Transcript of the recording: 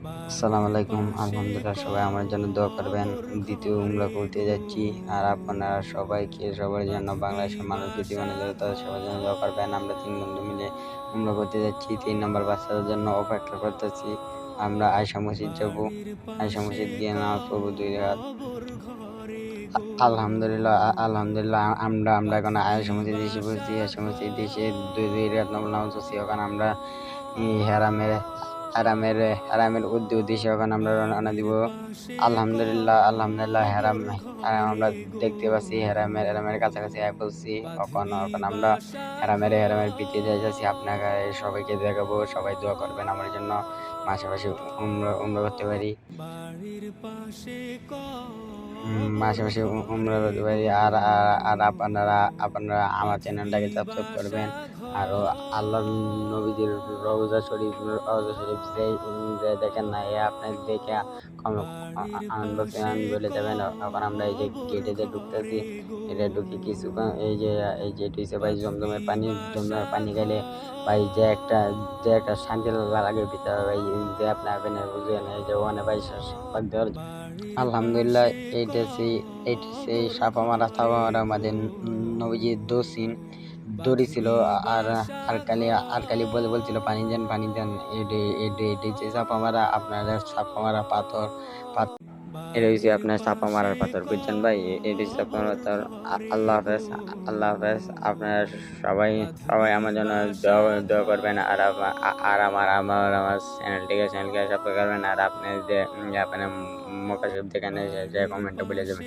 আসসালামু আলাইকুম। আলহামদুলিল্লাহ, সবাই আমার জন্য দোয়া করবেন। দ্বিতীয় উমরা করতে যাচ্ছি। আর আপনারা সবাইকে সবার জন্য বাংলাদেশের মানুষ জীবনে তাদের সবার জন্য দোয়া করবেন। আমরা ৩ বন্ধু মিলে উমরা করতে যাচ্ছি। ৩ নম্বর বাচ্চাদের জন্য অপেক্ষা করতেছি। আমরা আয়েশা মসজিদ যাবো। আয়েশা মসজিদ গিয়ে নামাজ পড়বো ২ রাকাত। আলহামদুলিল্লাহ আমরা আমরা এখন আয়েশা মসজিদে এসে পড়েছি। আয়েশা মসজিদে এসে ২ রাকাত নফল নামাজ পড়ছি। ওখানে আমরা হেরামের হারামের হারামের উদ্দেশ্যে এখন আমরা রওনা দিব। আলহামদুলিল্লাহ আমরা দেখতে পাচ্ছি হেরামের কাছাকাছি আয় পড়ছি। এখন আমরা হেরামের ভিতরে যাইতেছি। আপনাকে সবাইকে দেখাবো। সবাই দোয়া করবেন আমার জন্য, মাসে উমরা করতে পারি। মাসে উমরা করতে পারি। আর আপনারা আমার চ্যানেলটাকে সাবস্ক্রাইব করবেন। আরো আল্লাহর নবীদের রওজা শরীফ যে দেখেন না, আপনি দেখে আনন্দ বলে যাবেন। এখন আমরা এই যে গেটে যে ঢুকতেছি, এটা ঢুকে কিছুক্ষণ এই যে এটা হচ্ছে ভাই জমজমের পানি গেলে ভাই যে একটা শান্তি লাগে ভিতরে ভাই, যে আপনি বুঝেন এই যে ওখানে ভাই আলহামদুলিল্লাহ। এইটা সেই সাপা মারা মাঝে নবীজির দড়ি ছিল। আর আর কালি বলছিল পানি দেন। এটি যে চাপা মারা আপনার চাপা মারা পাথর। এটা হচ্ছে আপনার চাপা মারার পাথর, বুঝছেন ভাই? এটা হচ্ছে চাপা মারার পাথর। আল্লাহ হাফেজ। আপনারা সবাই আমার জন্য দোয়া করবেন। আর আমার চ্যানেলকে সাবস্ক্রাইব করবেন। আর আপনি যে আপনার মক্কা শরীফ যেখানে যে কমেন্টে বলে যাবেন।